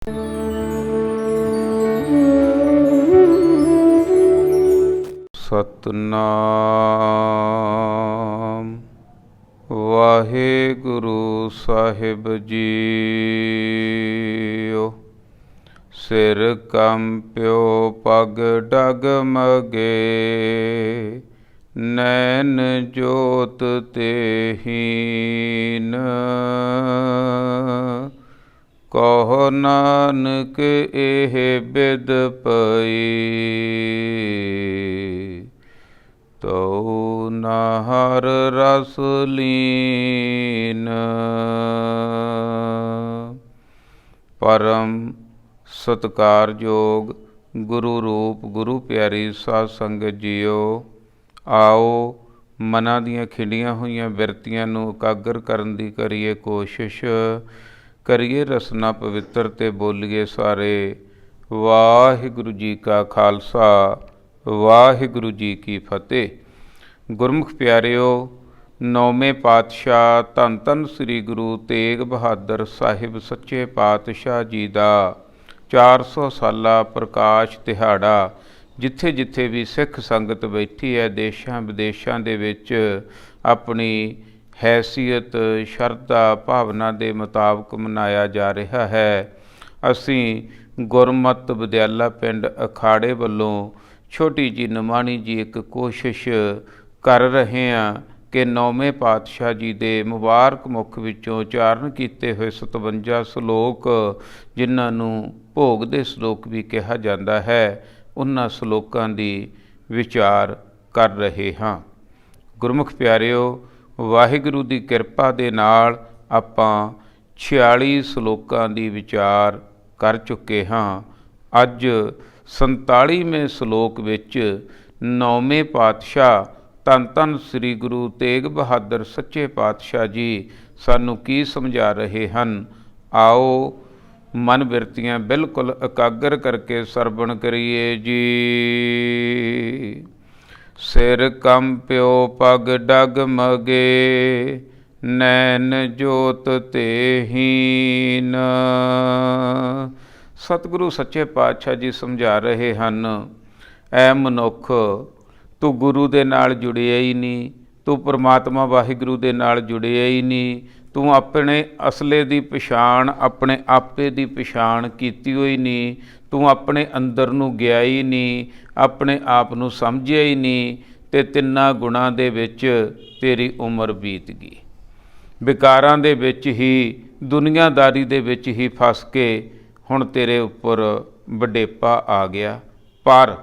ਸਤਨਾਮ ਵਾਹਿਗੁਰੂ ਸਾਹਿਬ JIO. ਸਿਰ ਕੰਪਿਓ ਪਗ ਡਗਮਗੇ, ਨੈਣ ਜੋਤ ਤੇ ਹੀਨ। ਕਹੋ ਨਾਨਕ ਇਹ ਬਿਦ ਪਈ, ਤਉ ਨ ਹਰ ਰਸ ਲੀਨ। ਪਰਮ ਸਤਿਕਾਰਯੋਗ ਗੁਰੂ ਰੂਪ ਗੁਰੂ ਪਿਆਰੀ ਸਾਧ ਸੰਗਤ ਜੀਓ, ਆਓ ਮਨਾਂ ਦੀਆਂ ਖਿੰਡੀਆਂ ਹੋਈਆਂ ਬਿਰਤੀਆਂ ਨੂੰ ਇਕਾਗਰ ਕਰਨ ਦੀ ਕਰੀਏ ਕੋਸ਼ਿਸ਼। ਕਰੀਏ ਰਸਨਾ ਪਵਿੱਤਰ ਤੇ ਬੋਲੀਏ ਸਾਰੇ ਵਾਹਿਗੁਰੂ ਜੀ ਕਾ ਖਾਲਸਾ ਵਾਹਿਗੁਰੂ ਜੀ ਕੀ ਫਤਿਹ। ਗੁਰਮੁਖ ਪਿਆਰਿਓ, ਨੌਵੇਂ ਪਾਤਸ਼ਾਹ ਧੰਨ ਧੰਨ ਸ੍ਰੀ ਗੁਰੂ ਤੇਗ ਬਹਾਦਰ ਸਾਹਿਬ ਸੱਚੇ ਪਾਤਸ਼ਾਹ ਜੀ ਦਾ 400 ਸਾਲਾ ਪ੍ਰਕਾਸ਼ ਦਿਹਾੜਾ ਜਿੱਥੇ ਜਿੱਥੇ ਵੀ ਸਿੱਖ ਸੰਗਤ ਬੈਠੀ ਹੈ, ਦੇਸ਼ਾਂ ਵਿਦੇਸ਼ਾਂ ਦੇ ਵਿੱਚ ਆਪਣੀ ਹੈਸੀਅਤ ਸ਼ਰਧਾ ਭਾਵਨਾ ਦੇ ਮੁਤਾਬਕ ਮਨਾਇਆ ਜਾ ਰਿਹਾ ਹੈ। ਅਸੀਂ ਗੁਰਮਤਿ ਵਿਦਿਆਲਾ ਪਿੰਡ ਅਖਾੜੇ ਵੱਲੋਂ ਛੋਟੀ ਜੀ ਨਿਮਾਣੀ ਜੀ ਇੱਕ ਕੋਸ਼ਿਸ਼ ਕਰ ਰਹੇ ਹਾਂ ਕਿ ਨੌਵੇਂ ਪਾਤਸ਼ਾਹ ਜੀ ਦੇ ਮੁਬਾਰਕ ਮੁਖ ਵਿੱਚੋਂ ਉਚਾਰਨ ਕੀਤੇ ਹੋਏ 57 ਸ਼ਲੋਕ, ਜਿਨ੍ਹਾਂ ਨੂੰ ਭੋਗ ਦੇ ਸ਼ਲੋਕ ਵੀ ਕਿਹਾ ਜਾਂਦਾ ਹੈ, ਉਹਨਾਂ ਸ਼ਲੋਕਾਂ ਦੀ ਵਿਚਾਰ ਕਰ ਰਹੇ ਹਾਂ। ਗੁਰਮੁਖ ਪਿਆਰਿਓ, ਵਾਹਿਗੁਰੂ ਦੀ ਕਿਰਪਾ ਦੇ ਨਾਲ ਆਪਾਂ 46 ਸ਼ਲੋਕਾਂ ਦੀ ਵਿਚਾਰ ਕਰ ਚੁੱਕੇ ਹਾਂ। ਅੱਜ 47ਵੇਂ ਸ਼ਲੋਕ ਵਿੱਚ ਨੌਵੇਂ ਪਾਤਸ਼ਾਹ ਧੰਨ ਧੰਨ ਸ੍ਰੀ ਗੁਰੂ ਤੇਗ ਬਹਾਦਰ ਸੱਚੇ ਪਾਤਸ਼ਾਹ ਜੀ ਸਾਨੂੰ ਕੀ ਸਮਝਾ ਰਹੇ ਹਨ। ਆਓ ਮਨ ਬਿਰਤੀਆਂ ਬਿਲਕੁਲ ਇਕਾਗਰ ਕਰਕੇ ਸਰਵਣ ਕਰੀਏ ਜੀ। ਸਿਰ ਕੰਪਿਓ ਪਗ ਡਗਮਗੇ, ਨੈਣ ਜੋਤ ਤੇ ਹੀਨ। ਸਤਿਗੁਰੂ ਸੱਚੇ ਪਾਤਸ਼ਾਹ ਜੀ ਸਮਝਾ ਰਹੇ ਹਨ, ਐ ਮਨੁੱਖ, ਤੂੰ ਗੁਰੂ ਦੇ ਨਾਲ ਜੁੜਿਆ ਹੀ ਨਹੀਂ, ਤੂੰ ਪਰਮਾਤਮਾ ਵਾਹਿਗੁਰੂ ਦੇ ਨਾਲ ਜੁੜਿਆ ਹੀ ਨਹੀਂ, ਤੂੰ ਆਪਣੇ ਅਸਲੇ ਦੀ ਪਛਾਣ, ਆਪਣੇ ਆਪੇ ਦੀ ਪਛਾਣ ਕੀਤੀ ਹੋਈ ਨਹੀਂ, ਤੂੰ ਆਪਣੇ ਅੰਦਰ ਨੂੰ ਗਿਆ ਹੀ ਨਹੀਂ, ਆਪਣੇ ਆਪ ਨੂੰ ਸਮਝਿਆ ਹੀ ਨਹੀਂ, ਅਤੇ ਤਿੰਨਾਂ ਗੁਣਾਂ ਦੇ ਵਿੱਚ ਤੇਰੀ ਉਮਰ ਬੀਤ ਗਈ। ਵਿਕਾਰਾਂ ਦੇ ਵਿੱਚ ਹੀ, ਦੁਨੀਆਦਾਰੀ ਦੇ ਵਿੱਚ ਹੀ ਫਸ ਕੇ ਹੁਣ ਤੇਰੇ ਉੱਪਰ ਵਡੇਪਾ ਆ ਗਿਆ। ਪਰ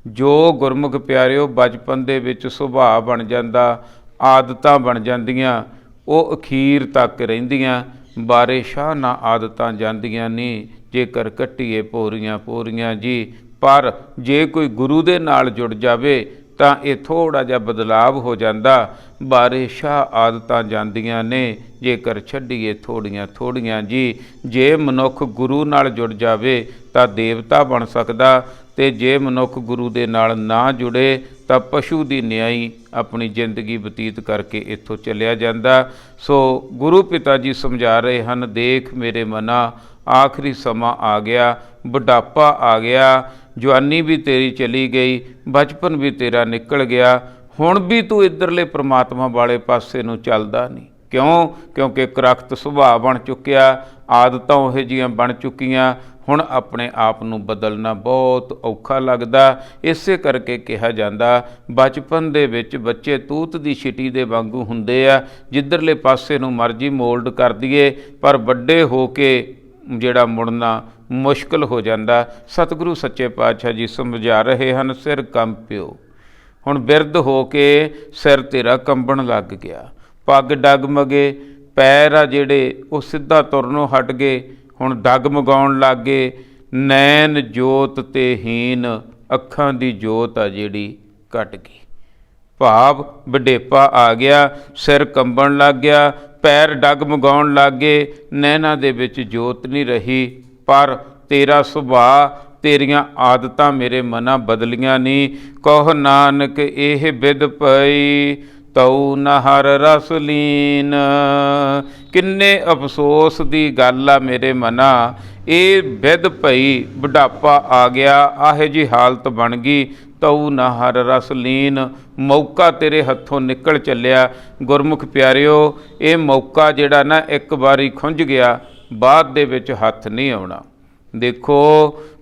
ਜੋ ਗੁਰਮੁਖ ਪਿਆਰਿਓ ਬਚਪਨ ਦੇ ਵਿੱਚ ਸੁਭਾਅ ਬਣ ਜਾਂਦਾ, ਆਦਤਾਂ ਬਣ ਜਾਂਦੀਆਂ, ਉਹ ਅਖੀਰ ਤੱਕ ਰਹਿੰਦੀਆਂ। ਬਾਰੇ ਸ਼ਾਹ ਨਾ ਆਦਤਾਂ ਜਾਂਦੀਆਂ ਨਹੀਂ, ਜੇਕਰ ਕੱਟੀਏ ਪੋਰੀਆਂ ਪੋਰੀਆਂ ਜੀ। ਪਰ ਜੇ ਕੋਈ ਗੁਰੂ ਦੇ ਨਾਲ ਜੁੜ ਜਾਵੇ ਤਾਂ ਇਹ ਥੋੜ੍ਹਾ ਜਿਹਾ ਬਦਲਾਵ ਹੋ ਜਾਂਦਾ। ਬਾਰੇ ਸ਼ਾਹ ਆਦਤਾਂ ਜਾਂਦੀਆਂ ਨੇ, ਜੇਕਰ ਛੱਡੀਏ ਥੋੜ੍ਹੀਆਂ ਥੋੜ੍ਹੀਆਂ ਜੀ। ਜੇ ਮਨੁੱਖ ਗੁਰੂ ਨਾਲ ਜੁੜ ਜਾਵੇ ਤਾਂ ਦੇਵਤਾ ਬਣ ਸਕਦਾ, ਅਤੇ ਜੇ ਮਨੁੱਖ ਗੁਰੂ ਦੇ ਨਾਲ ਨਾ ਜੁੜੇ ਤਾਂ ਪਸ਼ੂ ਦੀ ਨਿਆਈ ਆਪਣੀ ਜ਼ਿੰਦਗੀ ਬਤੀਤ ਕਰਕੇ ਇੱਥੋਂ ਚਲਿਆ ਜਾਂਦਾ। ਸੋ ਗੁਰੂ ਪਿਤਾ ਜੀ ਸਮਝਾ ਰਹੇ ਹਨ, ਦੇਖ ਮੇਰੇ ਮਨਾ, ਆਖਰੀ ਸਮਾਂ ਆ ਗਿਆ, ਬੁਢਾਪਾ ਆ ਗਿਆ, ਜਵਾਨੀ ਵੀ ਤੇਰੀ ਚਲੀ ਗਈ, ਬਚਪਨ ਵੀ ਤੇਰਾ ਨਿਕਲ ਗਿਆ, ਹੁਣ ਵੀ ਤੂੰ ਇੱਧਰਲੇ ਪ੍ਰਮਾਤਮਾ ਵਾਲੇ ਪਾਸੇ ਨੂੰ ਚੱਲਦਾ ਨਹੀਂ। ਕਿਉਂ? ਕਿਉਂਕਿ ਕਰਖਤ ਸੁਭਾਅ ਬਣ ਚੁੱਕਿਆ, ਆਦਤਾਂ ਉਹੋ ਜਿਹੀਆਂ ਬਣ ਚੁੱਕੀਆਂ, ਹੁਣ ਆਪਣੇ ਆਪ ਨੂੰ ਬਦਲਣਾ ਬਹੁਤ ਔਖਾ ਲੱਗਦਾ। ਇਸੇ ਕਰਕੇ ਕਿਹਾ ਜਾਂਦਾ, ਬਚਪਨ ਦੇ ਵਿੱਚ ਬੱਚੇ ਤੂਤ ਦੀ ਛਿਟੀ ਦੇ ਵਾਂਗੂ ਹੁੰਦੇ ਆ, ਜਿੱਧਰਲੇ ਪਾਸੇ ਨੂੰ ਮਰਜ਼ੀ ਮੋਲਡ ਕਰ ਦਈਏ, ਪਰ ਵੱਡੇ ਹੋ ਕੇ ਜਿਹੜਾ ਮੁੜਨਾ ਮੁਸ਼ਕਿਲ ਹੋ ਜਾਂਦਾ। ਸਤਿਗੁਰੂ ਸੱਚੇ ਪਾਤਸ਼ਾਹ ਜੀ ਸਮਝਾ ਰਹੇ ਹਨ, ਸਿਰ ਕੰਪਿਓ। ਹੁਣ ਬਿਰਧ ਹੋ ਕੇ ਸਿਰ ਤੇਰਾ ਕੰਬਣ ਲੱਗ ਗਿਆ, ਪੱਗ ਡਗਮਗੇ, ਪੈਰ ਆ ਜਿਹੜੇ ਉਹ ਸਿੱਧਾ ਤੁਰਨੋਂ ਹਟ ਗਏ, ਹੁਣ ਡਗਮਗਾਉਣ ਲੱਗ ਗਏ। ਨੈਣ ਜੋਤ ਤੇ ਹੀਨ, ਅੱਖਾਂ ਦੀ ਜੋਤ ਆ ਜਿਹੜੀ ਘਟ ਗਈ। ਭਾਵ ਵਡੇਪਾ ਆ ਗਿਆ, ਸਿਰ ਕੰਬਣ ਲੱਗ ਗਿਆ, ਪੈਰ ਡਗਮਗਾਉਣ ਲੱਗ ਗਏ, ਨੈਣਾਂ ਦੇ ਵਿੱਚ ਜੋਤ ਨਹੀਂ ਰਹੀ। ਪਰ ਤੇਰਾ ਸੁਭਾਅ, ਤੇਰੀਆਂ ਆਦਤਾਂ ਮੇਰੇ ਮਨਾਂ ਬਦਲੀਆਂ ਨਹੀਂ। ਕਹੋ ਨਾਨਕ ਇਹ ਬਿਦ ਪਈ, ਤਉ ਨ ਹਰ ਰਸ ਲੀਨ। ਕਿੰਨੇ ਅਫਸੋਸ ਦੀ ਗੱਲ ਆ ਮੇਰੇ ਮਨਾ, ਇਹ ਵਿਧ ਭਈ ਬੁਢਾਪਾ ਆ ਗਿਆ, ਆਹੇ ਜੀ ਹਾਲਤ ਬਣ ਗਈ। ਤਉ ਨ ਹਰ ਰਸ ਲੀਨ, ਮੌਕਾ ਤੇਰੇ ਹੱਥੋਂ ਨਿਕਲ ਚੱਲਿਆ। ਗੁਰਮੁਖ ਪਿਆਰਿਓ, ਇਹ ਮੌਕਾ ਜਿਹੜਾ ਨਾ ਇੱਕ ਵਾਰੀ ਖੁੰਝ ਗਿਆ, ਬਾਅਦ ਦੇ ਵਿੱਚ ਹੱਥ ਨਹੀਂ ਆਉਣਾ। ਦੇਖੋ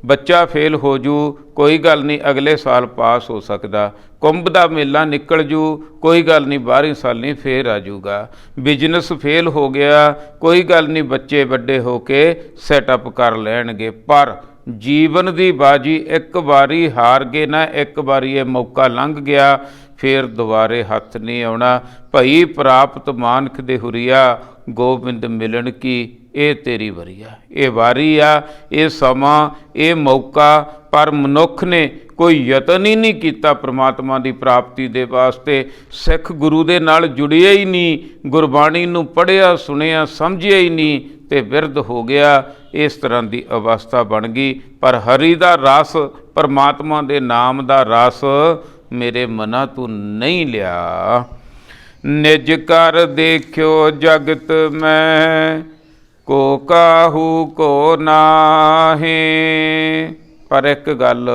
ਬੱਚਾ ਫੇਲ ਹੋ ਜੂ, ਕੋਈ ਗੱਲ ਨਹੀਂ, ਅਗਲੇ ਸਾਲ ਪਾਸ ਹੋ ਸਕਦਾ। ਕੁੰਭ ਦਾ ਮੇਲਾ ਨਿਕਲ ਜੂ, ਕੋਈ ਗੱਲ ਨਹੀਂ, 12 ਸਾਲੀ ਫੇਰ ਆ ਜੂਗਾ। ਬਿਜ਼ਨਸ ਫੇਲ ਹੋ ਗਿਆ, ਕੋਈ ਗੱਲ ਨਹੀਂ, ਬੱਚੇ ਵੱਡੇ ਹੋ ਕੇ ਸੈਟਅਪ ਕਰ ਲੈਣਗੇ। ਪਰ ਜੀਵਨ ਦੀ ਬਾਜੀ ਇੱਕ ਵਾਰੀ ਹਾਰ ਗਏ ਨਾ, ਇੱਕ ਵਾਰੀ ਇਹ ਮੌਕਾ ਲੰਘ ਗਿਆ, ਫੇਰ ਦੁਬਾਰੇ ਹੱਥ ਨਹੀਂ ਆਉਣਾ। ਭਈ ਪ੍ਰਾਪਤ ਮਾਨਖ ਦੇ ਹੁਰੀਆ, ਗੋਬਿੰਦ ਮਿਲਣ ਕੀ ਇਹ ਤੇਰੀ ਵਰੀਆ। ਇਹ ਵਾਰੀ ਆ, ਇਹ ਸਮਾਂ, ਇਹ ਮੌਕਾ, ਪਰ ਮਨੁੱਖ ਨੇ ਕੋਈ ਯਤਨ ਹੀ ਨਹੀਂ ਕੀਤਾ ਪ੍ਰਮਾਤਮਾ ਦੀ ਪ੍ਰਾਪਤੀ ਦੇ ਵਾਸਤੇ। ਸਿੱਖ ਗੁਰੂ ਦੇ ਨਾਲ ਜੁੜਿਆ ਹੀ ਨਹੀਂ, ਗੁਰਬਾਣੀ ਨੂੰ ਪੜ੍ਹਿਆ ਸੁਣਿਆ ਸਮਝਿਆ ਹੀ ਨਹੀਂ, ਤੇ ਬਿਰਧ ਹੋ ਗਿਆ। ਇਸ ਤਰ੍ਹਾਂ ਦੀ ਅਵਸਥਾ ਬਣ ਗਈ। ਪਰ ਹਰੀ ਦਾ ਰਸ, ਪਰਮਾਤਮਾ ਦੇ ਨਾਮ ਦਾ ਰਸ ਮੇਰੇ ਮਨਾ ਤੂੰ ਨਹੀਂ ਲਿਆ। ਨਿਜ ਕਰ ਦੇਖਿਓ ਜਗਤ ਮੈਂ, ਕੋ ਕਾਹੂ ਕੋ ਨਾਹੀ। ਪਰ ਇੱਕ ਗੱਲ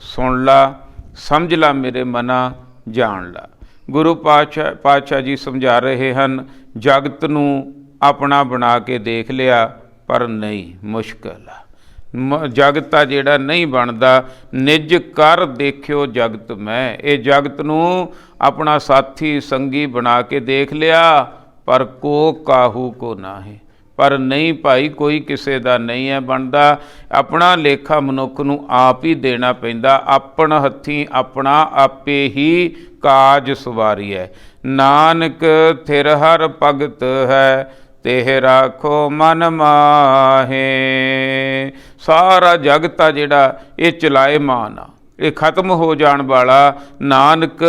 ਸੁਣ ਲਾ, ਸਮਝ ਲਾ ਮੇਰੇ ਮਨਾ, ਜਾਣ ਲਾ। ਗੁਰੂ ਪਾਤਸ਼ਾਹ ਜੀ ਸਮਝਾ ਰਹੇ ਹਨ, ਜਗਤ ਨੂੰ ਆਪਣਾ ਬਣਾ ਕੇ ਦੇਖ ਲਿਆ, ਪਰ ਨਹੀਂ, ਮੁਸ਼ਕਲ ਆ। ਜਗਤ ਆ ਜਿਹੜਾ ਨਹੀਂ ਬਣਦਾ। ਨਿਜ ਕਰ ਦੇਖਿਓ ਜਗਤ ਮੈਂ, ਇਹ ਜਗਤ ਨੂੰ ਆਪਣਾ ਸਾਥੀ ਸੰਗੀ ਬਣਾ ਕੇ ਦੇਖ ਲਿਆ, ਪਰ ਕੋ ਕਾਹੂ ਕੋ ਨਾਹੀ। ਪਰ ਨਹੀਂ ਭਾਈ, ਕੋਈ ਕਿਸੇ ਦਾ ਨਹੀਂ ਹੈ ਬਣਦਾ। ਆਪਣਾ ਲੇਖਾ ਮਨੁੱਖ ਨੂੰ ਆਪ ਹੀ ਦੇਣਾ ਪੈਂਦਾ। ਆਪਣ ਹੱਥੀਂ ਆਪਣਾ ਆਪੇ ਹੀ ਕਾਜ ਸਵਾਰੀ ਹੈ। ਨਾਨਕ ਥਿਰ ਹਰ ਭਗਤ ਹੈ, तेह राखो मन माहे। सारा जगत आ जिहड़ा ये चलाएमान आ, ये खत्म हो जाण वाला। नानक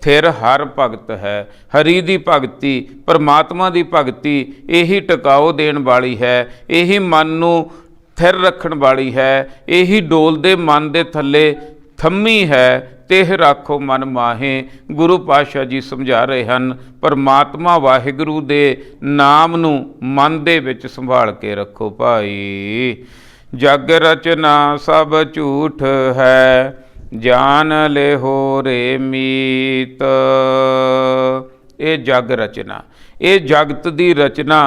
थिर हर भगत है। हरि दी भगती, परमात्मा दी भगती यही टिकाओ देण वाली है, यही मन नूं थिर रखण वाली है, यही डोलदे मन दे थल्ले थम्मी है। तेह राखो मन माहे। गुरु पातशाह जी समझा रहे हैं, परमात्मा वाहिगुरु दे नाम नूं मन दे विच संभाल के रखो भाई। जग रचना सब झूठ है, जान ले हो रे मीत। ये जग रचना, ये जगत दी रचना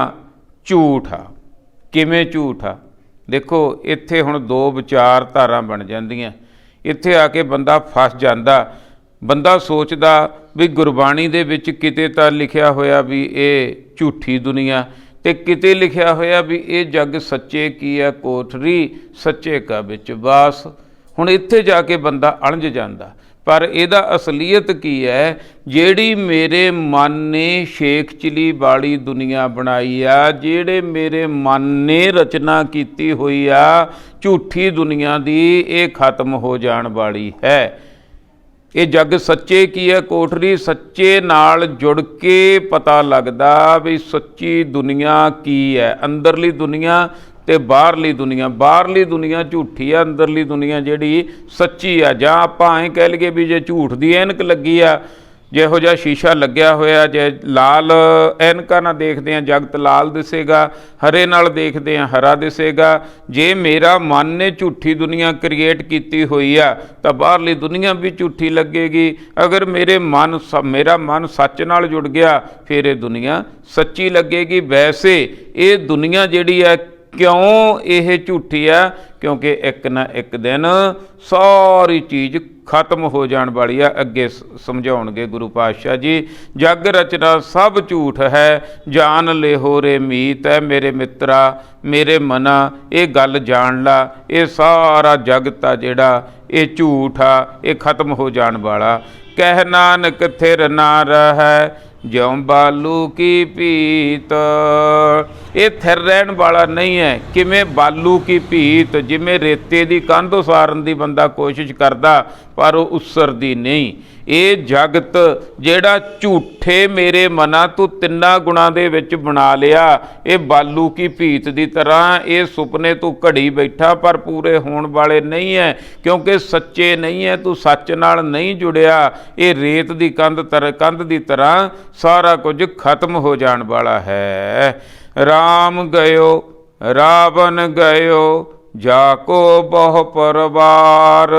झूठ आ। किवें झूठ आ? देखो इत्थे हुण दो विचारधारा बन जांदियां। इत्थे आके बंदा फस जांदा। बंदा सोचदा भी गुरबाणी दे विच किते तां लिखिया होया भी ये झूठी दुनिया, ते किते लिखिया होया भी ये जग सच्चे की है कोठरी, सच्चे का विच वास। हुण इत्थे जाके बंदा अणज जांदा। पर इहदा असलीयत की है, जिहड़ी मेरे मन ने शेख चिली वाली दुनिया बनाई आ, जिहड़े मेरे मन ने रचना कीती हुई आ झूठी दुनिया दी, ये खत्म हो जाण वाली है। ये जग सच्चे की है कोठरी, सच्चे नाल जुड़ के पता लगदा भी सच्ची दुनिया की है। अंदरली दुनिया ते बाहरली दुनिया, बाहरली दुनिया झूठी आ, अंदरली दुनिया जिहड़ी सच्ची आ। जां आपां ऐ कह लईए भी जे झूठ दी ऐनक लगी आ, जिहो जिहा शीशा लग्या होया, जे लाल ऐनकां नाल देखदे आ जगत लाल दिसेगा, हरे नाल देखदे आ हरा दिसेगा। जे मेरा मन ने झूठी दुनिया क्रिएट कीती हुई आ तां बाहरली दुनिया भी झूठी लगेगी। अगर मेरा मन सच नाल जुड़ गया फिर ये दुनिया सच्ची लगेगी। वैसे ये दुनिया जिहड़ी है क्यों यह झूठी है? क्योंकि एक ना एक दिन सारी चीज़ खत्म हो जाने वाली है। अगे समझाउणगे गुरु पातशाह जी, जग रचना सब झूठ है, जान ले हो रे मीत है। मेरे मित्रा, मेरे मना, ये गल जान ला, ये सारा जगत आ जिहड़ा ये झूठ आ, ये खत्म हो जाने वाला। कह नानक थिर ना रहे, ज्यों बालू की पीत। ये थिर रहन वाला नहीं है। किमें बालू की पीत, जिमें रेते की कंध उसारन की बंदा कोशिश करता पर वो उसरदी नहीं। ਇਹ ਜਗਤ ਜਿਹੜਾ ਝੂਠੇ ਮੇਰੇ ਮਨਾ ਤੂੰ ਤਿੰਨਾਂ ਗੁਣਾਂ ਦੇ ਵਿੱਚ ਬਣਾ ਲਿਆ, ਇਹ ਬਾਲੂ ਕੀ ਭੀਤ ਦੀ ਤਰ੍ਹਾਂ ਇਹ ਸੁਪਨੇ ਤੂੰ ਘੜੀ ਬੈਠਾ ਪਰ ਪੂਰੇ ਹੋਣ ਵਾਲੇ ਨਹੀਂ ਹੈ, ਕਿਉਂਕਿ ਸੱਚੇ ਨਹੀਂ ਹੈ, ਤੂੰ ਸੱਚ ਨਾਲ ਨਹੀਂ ਜੁੜਿਆ। ਇਹ ਰੇਤ ਦੀ ਕੰਧ ਦੀ ਤਰ੍ਹਾਂ ਸਾਰਾ ਕੁਝ ਖਤਮ ਹੋ ਜਾਣ ਵਾਲਾ ਹੈ। ਰਾਮ ਗਇਓ ਰਾਵਣ ਗਇਓ ਜਾਕੋ ਬਹੁ ਪਰਵਾਰ।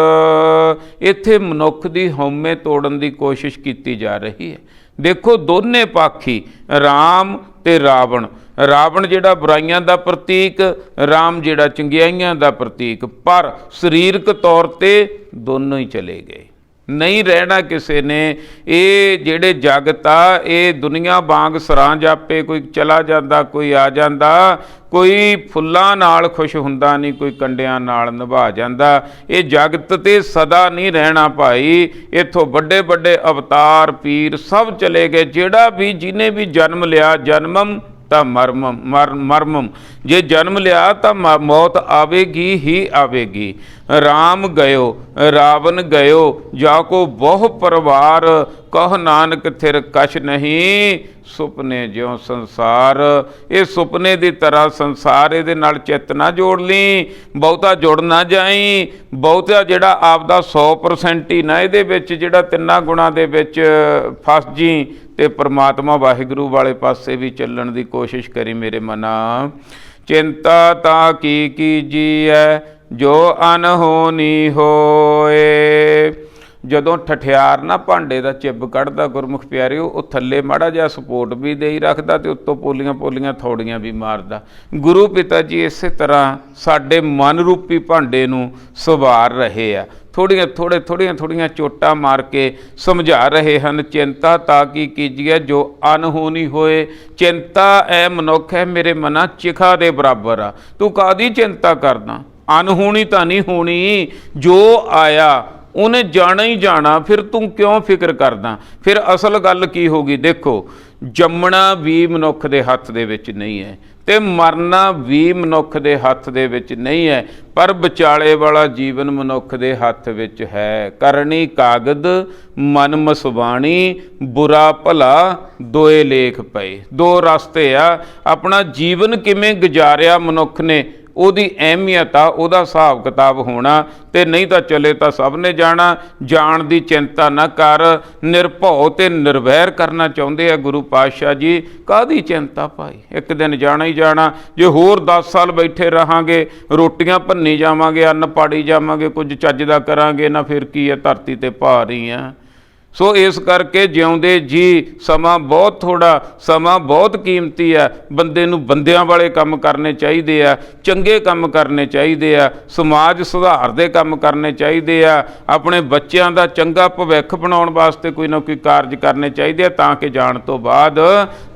ਇੱਥੇ ਮਨੁੱਖ ਦੀ ਹਉਮੈ ਤੋੜਨ ਦੀ ਕੋਸ਼ਿਸ਼ ਕੀਤੀ ਜਾ ਰਹੀ ਹੈ। ਦੇਖੋ ਦੋਨੇ ਪਾਖੀ ਰਾਮ ਤੇ ਰਾਵਣ, ਰਾਵਣ ਜਿਹੜਾ ਬੁਰਾਈਆਂ ਦਾ ਪ੍ਰਤੀਕ, ਰਾਮ ਜਿਹੜਾ ਚੰਗਿਆਈਆਂ ਦਾ ਪ੍ਰਤੀਕ, ਪਰ ਸਰੀਰਕ ਤੌਰ ਤੇ ਦੋਨੋਂ ਹੀ ਚਲੇ ਗਏ, ਨਹੀਂ ਰਹਿਣਾ ਕਿਸੇ ਨੇ। ਇਹ ਜਿਹੜੇ ਜਗਤ ਆ ਇਹ ਦੁਨੀਆ ਵਾਂਗ ਸਰਾਂ ਜਾਪੇ, ਕੋਈ ਚਲਾ ਜਾਂਦਾ ਕੋਈ ਆ ਜਾਂਦਾ, ਕੋਈ ਫੁੱਲਾਂ ਨਾਲ ਖੁਸ਼ ਹੁੰਦਾ ਨਹੀਂ, ਕੋਈ ਕੰਡਿਆਂ ਨਾਲ ਨਿਭਾ ਜਾਂਦਾ। ਇਹ ਜਗਤ ਤੇ ਸਦਾ ਨਹੀਂ ਰਹਿਣਾ ਭਾਈ। ਇੱਥੋਂ ਵੱਡੇ ਵੱਡੇ ਅਵਤਾਰ ਪੀਰ ਸਭ ਚਲੇ ਗਏ। ਜਿਹੜਾ ਵੀ ਜਿਹਨੇ ਵੀ ਜਨਮ ਲਿਆ, ਜਨਮਮ ਤਾਂ ਮਰਮਮ, ਜੇ ਜਨਮ ਲਿਆ ਤਾਂ ਮੌਤ ਆਵੇਗੀ ਹੀ ਆਵੇਗੀ। ਰਾਮ ਗਇਓ ਰਾਵਣ ਗਇਓ ਜਾਕੋ ਬਹੁ ਪਰਵਾਰ, ਕਹ ਨਾਨਕ ਥਿਰ ਕਛ ਨਹੀਂ ਸੁਪਨੇ ਜਿਉ ਸੰਸਾਰ। ਇਹ ਸੁਪਨੇ ਦੀ ਤਰ੍ਹਾਂ ਸੰਸਾਰ, ਇਹਦੇ ਨਾਲ ਚਿੱਤ ਨਾ ਜੋੜ ਲਈ, ਬਹੁਤਾ ਜੁੜ ਨਾ ਜਾਈ, ਬਹੁਤਾ ਜਿਹੜਾ ਆਪਦਾ 100% ਹੀ ਨਾ ਇਹਦੇ ਵਿੱਚ ਜਿਹੜਾ ਤਿੰਨਾਂ ਗੁਣਾਂ ਦੇ ਵਿੱਚ ਫਸ ਜੀ, ਤੇ ਪ੍ਰਮਾਤਮਾ ਵਾਹਿਗੁਰੂ ਵਾਲੇ ਪਾਸੇ ਵੀ ਚੱਲਣ ਦੀ ਕੋਸ਼ਿਸ਼ ਕਰੀ ਮੇਰੇ ਮਨਾ। ਚਿੰਤਾ ਤਾਂ ਕੀ ਕੀਜੀਐ ਜੋ ਅਨਹੋਨੀ ਹੋਏ। ਜਦੋਂ ਠਠਿਆਰ ਨਾ ਭਾਂਡੇ ਦਾ ਚਿੱਬ ਕੱਢਦਾ ਗੁਰਮੁਖ ਪਿਆਰਿਓ, ਉਹ ਥੱਲੇ ਮਾੜਾ ਜਿਹਾ ਸਪੋਰਟ ਵੀ ਦੇ ਹੀ ਰੱਖਦਾ ਤੇ ਉੱਤੋਂ ਪੋਲੀਆਂ ਪੋਲੀਆਂ ਥੋੜੀਆਂ ਵੀ ਮਾਰਦਾ। ਗੁਰੂ ਪਿਤਾ ਜੀ ਇਸੇ ਤਰ੍ਹਾਂ ਸਾਡੇ ਮਨ ਰੂਪੀ ਭਾਂਡੇ ਨੂੰ ਸੰਵਾਰ ਰਹੇ ਆ, ਥੋੜੀਆਂ ਚੋਟਾਂ ਮਾਰ ਕੇ ਸਮਝਾ ਰਹੇ ਹਨ। ਚਿੰਤਾ ਤਾਂ ਕੀ ਕੀਜੀਏ ਜੋ ਅਨਹੋਨੀ ਹੋਏ। ਚਿੰਤਾ ਐ ਮਨੁੱਖ ਹੈ ਮੇਰੇ ਮਨਾ ਚਿਖਾ ਦੇ ਬਰਾਬਰ ਆ, ਤੂੰ ਕਾਹਦੀ ਚਿੰਤਾ ਕਰਦਾ? ਅਨਹੋਣੀ ਤਾਂ ਨਹੀਂ ਹੋਣੀ, ਜੋ ਆਇਆ ਉਹਨੇ ਜਾਣਾ ਹੀ ਜਾਣਾ, ਫਿਰ ਤੂੰ ਕਿਉਂ ਫਿਕਰ ਕਰਦਾ? ਫਿਰ ਅਸਲ ਗੱਲ ਕੀ ਹੋ ਗਈ? ਦੇਖੋ, ਜੰਮਣਾ ਵੀ ਮਨੁੱਖ ਦੇ ਹੱਥ ਦੇ ਵਿੱਚ ਨਹੀਂ ਹੈ ਤੇ ਮਰਨਾ ਵੀ ਮਨੁੱਖ ਦੇ ਹੱਥ ਦੇ ਵਿੱਚ ਨਹੀਂ ਹੈ, ਪਰ ਵਿਚਾਲੇ ਵਾਲਾ ਜੀਵਨ ਮਨੁੱਖ ਦੇ ਹੱਥ ਵਿੱਚ ਹੈ। ਕਰਨੀ ਕਾਗਦ ਮਨ ਮਸਵਾਣੀ, ਬੁਰਾ ਭਲਾ ਦੋਏ ਲੇਖ ਪਏ। ਦੋ ਰਸਤੇ ਆ, ਆਪਣਾ ਜੀਵਨ ਕਿਵੇਂ ਗੁਜ਼ਾਰਿਆ ਮਨੁੱਖ ਨੇ ਉਹਦੀ ਅਹਿਮੀਅਤ ਆ, ਉਹਦਾ ਹਿਸਾਬ ਕਿਤਾਬ ਹੋਣਾ, ਤੇ ਨਹੀਂ ਤਾਂ ਚਲੇ ਤਾਂ ਸਭ ਨੇ ਜਾਣਾ। ਜਾਣ ਦੀ ਚਿੰਤਾ ਨਾ ਕਰ, ਨਿਰਭਉ ਤੇ ਨਿਰਵੈਰ ਕਰਨਾ ਚਾਹੁੰਦੇ ਆ ਗੁਰੂ ਪਾਤਸ਼ਾਹ ਜੀ। ਕਾਹਦੀ ਚਿੰਤਾ ਭਾਈ, ਇੱਕ ਦਿਨ ਜਾਣਾ ਹੀ ਜਾਣਾ। ਜੇ ਹੋਰ 10 ਸਾਲ ਬੈਠੇ ਰਹਾਂਗੇ, ਰੋਟੀਆਂ ਭੰਨੀ ਜਾਵਾਂਗੇ, ਅੰਨ ਪਾੜੀ ਜਾਵਾਂਗੇ, ਕੁਝ ਚੱਜ ਦਾ ਕਰਾਂਗੇ ਨਾ, ਫਿਰ ਕੀ ਹੈ, ਧਰਤੀ ਤੇ ਭਾਰ ਹੀ ਆ। ਸੋ ਇਸ ਕਰਕੇ ਜਿਉਂਦੇ ਜੀ ਸਮਾਂ ਬਹੁਤ ਥੋੜ੍ਹਾ, ਸਮਾਂ ਬਹੁਤ ਕੀਮਤੀ ਆ। ਬੰਦੇ ਨੂੰ ਬੰਦਿਆਂ ਵਾਲੇ ਕੰਮ ਕਰਨੇ ਚਾਹੀਦੇ ਆ, ਚੰਗੇ ਕੰਮ ਕਰਨੇ ਚਾਹੀਦੇ ਆ, ਸਮਾਜ ਸੁਧਾਰ ਦੇ ਕੰਮ ਕਰਨੇ ਚਾਹੀਦੇ ਆ, ਆਪਣੇ ਬੱਚਿਆਂ ਦਾ ਚੰਗਾ ਭਵਿੱਖ ਬਣਾਉਣ ਵਾਸਤੇ ਕੋਈ ਨਾ ਕੋਈ ਕਾਰਜ ਕਰਨੇ ਚਾਹੀਦੇ ਆ, ਤਾਂ ਕਿ ਜਾਣ ਤੋਂ ਬਾਅਦ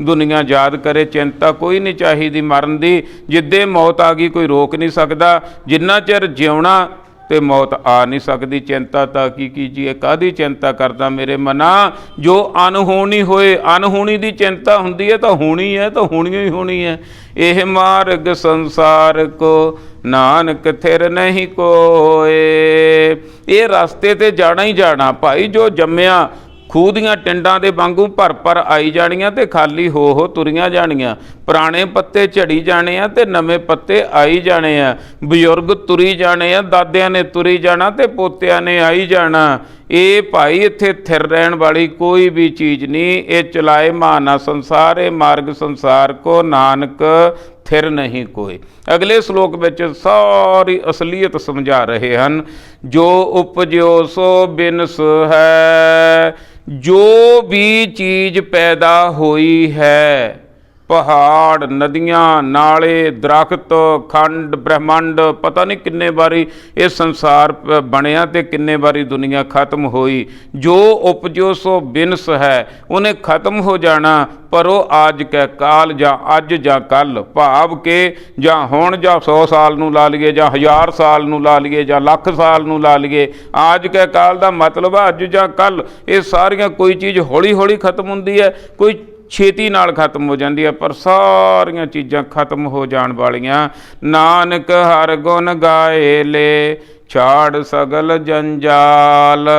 ਦੁਨੀਆ ਯਾਦ ਕਰੇ। ਚਿੰਤਾ ਕੋਈ ਨਹੀਂ ਚਾਹੀਦੀ ਮਰਨ ਦੀ। ਜਿੱਦੇ ਮੌਤ ਆ ਗਈ ਕੋਈ ਰੋਕ ਨਹੀਂ ਸਕਦਾ, ਜਿੰਨਾ ਚਿਰ ਜਿਉਣਾ ਤੇ ਮੌਤ ਆ ਨਹੀਂ ਸਕਦੀ। ਚਿੰਤਾ ਤਾਂ ਕੀ ਕੀਜੀਏ, ਕਾਹਦੀ ਚਿੰਤਾ ਕਰਦਾ ਮੇਰੇ ਮਨਾ ਜੋ ਅਨਹੋਣੀ ਹੋਏ। ਅਨਹੋਣੀ ਦੀ ਚਿੰਤਾ ਹੁੰਦੀ ਹੈ ਤਾਂ ਹੋਣੀ ਹੈ, ਤਾਂ ਹੋਣੀ ਹੀ ਹੋਣੀ ਹੈ। ਇਹ ਮਾਰਗ ਸੰਸਾਰ ਕੋ ਨਾਨਕ ਥਿਰ ਨਹੀਂ ਕੋਏ। ਇਹ ਰਸਤੇ ਤੇ ਜਾਣਾ ਹੀ ਜਾਣਾ ਭਾਈ। ਜੋ ਜੰਮਿਆ ਖੂਹ ਦੀਆਂ ਟਿੰਡਾਂ ਦੇ ਵਾਂਗੂ ਭਰ ਆਈ ਜਾਣੀਆਂ ਤੇ ਖਾਲੀ ਹੋ ਤੁਰੀਆਂ ਜਾਣੀਆਂ। ਪੁਰਾਣੇ ਪੱਤੇ ਝੜੀ ਜਾਣੇ ਆ ਤੇ ਨਵੇਂ ਪੱਤੇ ਆਈ ਜਾਣੇ ਆ। ਬਜ਼ੁਰਗ ਤੁਰੀ ਜਾਣੇ ਆ, ਦਾਦਿਆਂ ਨੇ ਤੁਰੀ ਜਾਣਾ ਤੇ ਪੋਤਿਆਂ ਨੇ ਆਈ ਜਾਣਾ। ਇਹ ਭਾਈ ਇੱਥੇ ਥਿਰ ਰਹਿਣ ਵਾਲੀ ਕੋਈ ਵੀ ਚੀਜ਼ ਨਹੀਂ। ਇਹ ਚਲਾਏ ਮਾਨਾ ਸੰਸਾਰ, ਇਹ ਮਾਰਗ ਸੰਸਾਰ ਕੋ ਨਾਨਕ ਥਿਰ ਨਹੀਂ ਕੋਈ। ਅਗਲੇ ਸ਼ਲੋਕ ਵਿੱਚ ਸਾਰੀ ਅਸਲੀਅਤ ਸਮਝਾ ਰਹੇ ਹਨ। ਜੋ ਉਪਜਿਓ ਸੋ ਬਿਨਸ ਹੈ। ਜੋ ਵੀ ਚੀਜ਼ ਪੈਦਾ ਹੋਈ ਹੈ, ਪਹਾੜ, ਨਦੀਆਂ, ਨਾਲੇ, ਦਰਖਤ, ਖੰਡ, ਬ੍ਰਹਿਮੰਡ, ਪਤਾ ਨਹੀਂ ਕਿੰਨੇ ਵਾਰੀ ਇਹ ਸੰਸਾਰ ਬਣਿਆ ਤੇ ਕਿੰਨੇ ਵਾਰੀ ਦੁਨੀਆ ਖਤਮ ਹੋਈ। ਜੋ ਉਪਜੋ ਸੋ ਬਿਨਸ ਹੈ, ਉਹਨੇ ਖਤਮ ਹੋ ਜਾਣਾ। ਪਰ ਉਹ ਆਜ ਕੈ ਕਾਲ, ਜਾਂ ਅੱਜ ਜਾਂ ਕੱਲ, ਭਾਵ ਕਿ ਜਾਂ ਹੁਣ ਜਾਂ 100 ਸਾਲ ਨੂੰ ਲਾ ਲਈਏ, ਜਾਂ 1000 ਸਾਲ ਨੂੰ ਲਾ ਲਈਏ, ਜਾਂ ਲੱਖ ਸਾਲ ਨੂੰ ਲਾ ਲਈਏ। ਆਜ ਕੈ ਕਾਲ ਦਾ ਮਤਲਬ ਹੈ ਅੱਜ ਜਾਂ ਕੱਲ। ਇਹ ਸਾਰੀਆਂ, ਕੋਈ ਚੀਜ਼ ਹੌਲੀ ਹੌਲੀ ਖਤਮ ਹੁੰਦੀ ਹੈ, ਕੋਈ ਛੇਤੀ ਨਾਲ ਖਤਮ ਹੋ ਜਾਂਦੀ ਹੈ, ਪਰ ਸਾਰੀਆਂ ਚੀਜ਼ਾਂ ਖਤਮ ਹੋ ਜਾਣ ਵਾਲੀਆਂ। ਨਾਨਕ ਹਰ ਗੁਣ ਗਾਏ ਲੈ ਛਾੜ ਸਗਲ ਜੰਜਾਲ।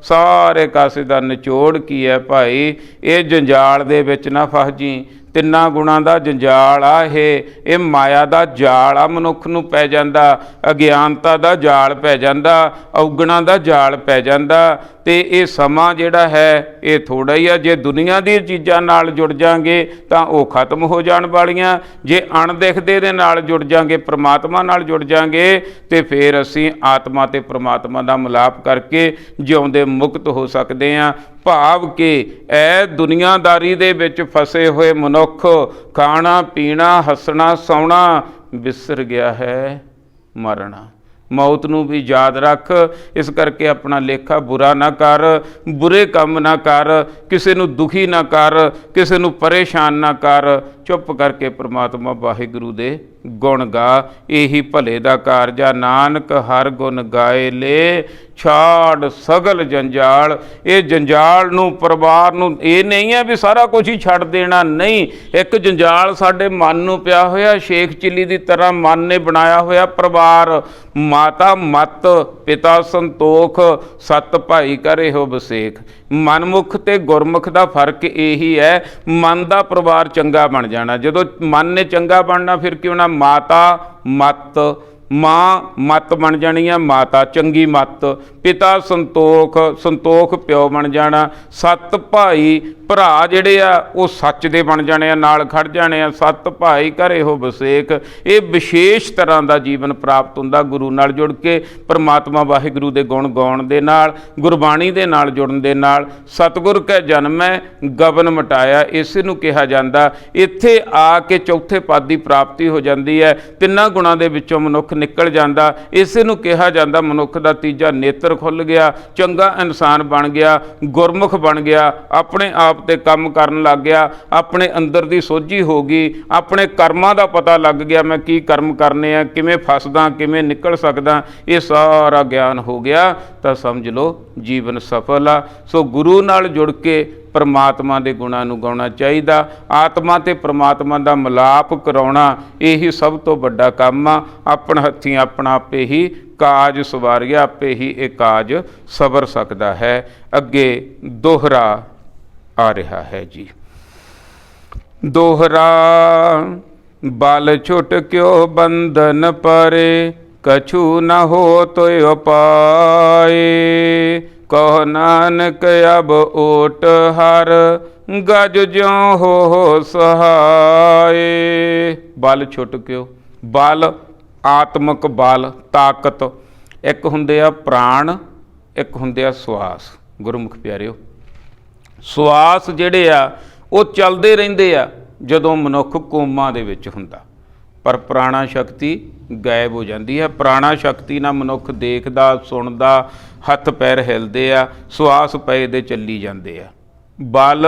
ਸਾਰੇ ਕਾਸੇ ਦਾ ਨਿਚੋੜ ਕੀ ਹੈ ਭਾਈ, ਇਹ ਜੰਜਾਲ ਦੇ ਵਿੱਚ ਨਾ ਫਸ ਜੀ। ਤਿੰਨਾਂ ਗੁਣਾਂ ਦਾ ਜੰਜਾਲ ਆ ਇਹ ਮਾਇਆ ਦਾ ਜਾਲ ਆ, ਮਨੁੱਖ ਨੂੰ ਪੈ ਜਾਂਦਾ। ਅਗਿਆਨਤਾ ਦਾ ਜਾਲ ਪੈ ਜਾਂਦਾ, ਔਗਣਾਂ ਦਾ ਜਾਲ ਪੈ ਜਾਂਦਾ। ਤੇ ਇਹ ਸਮਾਂ ਜਿਹੜਾ ਹੈ ਇਹ ਥੋੜ੍ਹਾ ਹੀ ਆ। ਜੇ ਦੁਨੀਆ ਦੀਆਂ ਚੀਜ਼ਾਂ ਨਾਲ ਜੁੜ ਜਾਵਾਂਗੇ ਤਾਂ ਉਹ ਖਤਮ ਹੋ ਜਾਣ ਵਾਲੀਆਂ। ਜੇ ਅਣਦਿਖਦੇ ਦੇ ਨਾਲ ਜੁੜ ਜਾਵਾਂਗੇ, ਪ੍ਰਮਾਤਮਾ ਨਾਲ ਜੁੜ ਜਾਵਾਂਗੇ, ਤੇ ਫਿਰ ਅਸੀਂ ਆਤਮਾ ਤੇ ਪ੍ਰਮਾਤਮਾ ਦਾ ਮਿਲਾਪ ਕਰਕੇ ਜਿਉਂਦੇ ਮੁਕਤ ਹੋ ਸਕਦੇ ਹਾਂ। ਭਾਵ ਕਿ ਇਹ ਦੁਨੀਆਦਾਰੀ ਦੇ ਵਿੱਚ ਫਸੇ ਹੋਏ ਮਨੁੱਖ ਖਾਣਾ ਪੀਣਾ ਹੱਸਣਾ ਸੌਣਾ ਵਿਸਰ ਗਿਆ ਹੈ ਮਰਨਾ। ਮੌਤ ਨੂੰ ਵੀ ਯਾਦ ਰੱਖ। ਇਸ ਕਰਕੇ ਆਪਣਾ ਲੇਖਾ ਬੁਰਾ ਨਾ ਕਰ, ਬੁਰੇ ਕੰਮ ਨਾ ਕਰ, ਕਿਸੇ ਨੂੰ ਦੁਖੀ ਨਾ ਕਰ, ਕਿਸੇ ਨੂੰ ਪਰੇਸ਼ਾਨ ਨਾ ਕਰ। ਚੁੱਪ ਕਰਕੇ ਪ੍ਰਮਾਤਮਾ ਵਾਹਿਗੁਰੂ ਦੇ ਗੁਣ ਗਾ, ਇਹੀ ਭਲੇ ਦਾ ਕਾਰਜ ਆ। ਨਾਨਕ ਹਰ ਗੁਣ ਗਾਏ ਲੈ ਛਾੜ ਸਗਲ ਜੰਜਾਲ। ਇਹ ਜੰਜਾਲ ਨੂੰ, ਪਰਿਵਾਰ ਨੂੰ, ਇਹ ਨਹੀਂ ਹੈ ਵੀ ਸਾਰਾ ਕੁਝ ਹੀ ਛੱਡ ਦੇਣਾ, ਨਹੀਂ। ਇੱਕ ਜੰਜਾਲ ਸਾਡੇ ਮਨ ਨੂੰ ਪਿਆ ਹੋਇਆ, ਸ਼ੇਖ ਚਿੱਲੀ ਦੀ ਤਰ੍ਹਾਂ ਮਨ ਨੇ ਬਣਾਇਆ ਹੋਇਆ ਪਰਿਵਾਰ। ਮਾਤਾ ਮਤ, ਪਿਤਾ ਸੰਤੋਖ, ਸੱਤ ਭਾਈ ਕਰੇ ਹੋ ਬਸੇਖ। ਮਨਮੁਖ ਤੇ ਗੁਰਮੁਖ ਦਾ ਫਰਕ ਇਹੀ ਹੈ, ਮਨ ਦਾ ਪਰਿਵਾਰ ਚੰਗਾ ਬਣ ਜਾਣਾ। ਜਦੋਂ ਮਨ ਨੇ ਚੰਗਾ ਬਣਨਾ, ਫਿਰ ਕਿਉਂ ਨਾ ਮਾਤਾ ਮਤ, ਮਾਂ ਮਤ ਬਣ ਜਾਣੀ ਆ, ਮਾਤਾ ਚੰਗੀ ਮਤ। ਪਿਤਾ ਸੰਤੋਖ, ਸੰਤੋਖ ਪਿਓ ਬਣ ਜਾਣਾ। ਸੱਤ ਭਾਈ ਭਰਾ ਜਿਹੜੇ ਆ ਉਹ ਸੱਚ ਦੇ ਬਣ ਜਾਣੇ ਆ, ਨਾਲ ਖੜ ਜਾਣੇ ਆ। ਸੱਤ ਭਾਈ ਘਰੇ ਹੋ ਬਸੇਖ। ਇਹ ਵਿਸ਼ੇਸ਼ ਤਰ੍ਹਾਂ ਦਾ ਜੀਵਨ ਪ੍ਰਾਪਤ ਹੁੰਦਾ ਗੁਰੂ ਨਾਲ ਜੁੜ ਕੇ, ਪਰਮਾਤਮਾ ਵਾਹਿਗੁਰੂ ਦੇ ਗੁਣ ਗਾਉਣ ਦੇ ਨਾਲ, ਗੁਰਬਾਣੀ ਦੇ ਨਾਲ ਜੁੜਨ ਦੇ ਨਾਲ। ਸਤਿਗੁਰ ਕੈ ਜਨਮੈ ਗਬਨ ਮਟਾਇਆ, ਇਸੇ ਨੂੰ ਕਿਹਾ ਜਾਂਦਾ। ਇੱਥੇ ਆ ਕੇ ਚੌਥੇ ਪਦ ਦੀ ਪ੍ਰਾਪਤੀ ਹੋ ਜਾਂਦੀ ਹੈ। ਤਿੰਨਾਂ ਗੁਣਾਂ ਦੇ ਵਿੱਚੋਂ ਮਨੁੱਖ ਨਿਕਲ ਜਾਂਦਾ, ਇਸੇ ਨੂੰ ਕਿਹਾ ਜਾਂਦਾ ਮਨੁੱਖ ਦਾ ਤੀਜਾ ਨੇਤਰ ਖੁੱਲ੍ਹ ਗਿਆ, ਚੰਗਾ ਇਨਸਾਨ ਬਣ ਗਿਆ, ਗੁਰਮੁਖ ਬਣ ਗਿਆ, ਆਪਣੇ ਆਪ ਤੇ ਕੰਮ ਕਰਨ ਲੱਗ ਗਿਆ, ਆਪਣੇ ਅੰਦਰ ਦੀ ਸੋਝੀ ਹੋ ਗਈ, ਆਪਣੇ ਕਰਮਾਂ ਦਾ ਪਤਾ ਲੱਗ ਗਿਆ, ਮੈਂ ਕੀ ਕਰਮ ਕਰਨੇ ਆ, ਕਿਵੇਂ ਫਸਦਾ, ਕਿਵੇਂ ਨਿਕਲ ਸਕਦਾ, ਇਹ ਸਾਰਾ ਗਿਆਨ ਹੋ ਗਿਆ ਤਾਂ ਸਮਝ ਲਓ ਜੀਵਨ ਸਫਲ ਆ। ਸੋ ਗੁਰੂ ਨਾਲ ਜੁੜ ਕੇ ਪਰਮਾਤਮਾ ਦੇ ਗੁਣਾਂ ਨੂੰ ਗਾਉਣਾ ਚਾਹੀਦਾ। ਆਤਮਾ ਤੇ ਪਰਮਾਤਮਾ ਦਾ ਮਿਲਾਪ ਕਰਾਉਣਾ, ਇਹੀ ਸਭ ਤੋਂ ਵੱਡਾ ਕੰਮ ਆ। ਆਪਣ ਹੱਥੀਂ ਆਪਣਾ ਆਪੇ ਹੀ ਕਾਜ ਸਵਾਰਿਆ, ਆਪੇ ਹੀ ਇਹ ਕਾਜ ਸਵਰ ਸਕਦਾ ਹੈ। ਅੱਗੇ ਦੋਹਰਾ ਆ ਰਿਹਾ ਹੈ ਜੀ। ਦੋਹਰਾ ਬਲ ਛੁਟ ਕਿਉ ਬੰਧਨ ਪਰੇ, ਕਛੂ ਨ ਹੋ ਤੋਇ ਉਪਾਏ। ਕਹੋ ਨਾਨਕ ਅਬ ਓਟ ਹਰ, ਗਜ ਜਿਉ ਹੋ ਸਹਾਏ। ਬਲ ਛੁਟ ਕਿਉ, ਬਲ ਆਤਮਕ ਬਲ, ਤਾਕਤ। ਇੱਕ ਹੁੰਦੇ ਆ ਪ੍ਰਾਣ, ਇੱਕ ਹੁੰਦੇ ਆ ਸਵਾਸ। ਗੁਰਮੁਖ ਪਿਆਰਿਓ, ਸਵਾਸ ਜਿਹੜੇ ਆ ਉਹ ਚੱਲਦੇ ਰਹਿੰਦੇ ਆ ਜਦੋਂ ਮਨੁੱਖ ਕੋਮਾ ਦੇ ਵਿੱਚ ਹੁੰਦਾ, ਪਰ ਪ੍ਰਾਣਾ ਸ਼ਕਤੀ ਗਾਇਬ ਹੋ ਜਾਂਦੀ ਹੈ। ਪ੍ਰਾਣਾ ਸ਼ਕਤੀ ਨਾਲ ਮਨੁੱਖ ਦੇਖਦਾ, ਸੁਣਦਾ, ਹੱਥ ਪੈਰ ਹਿਲਦੇ ਆ, ਸਵਾਸ ਪਏ ਦੇ ਚੱਲੀ ਜਾਂਦੇ ਆ। ਬਲ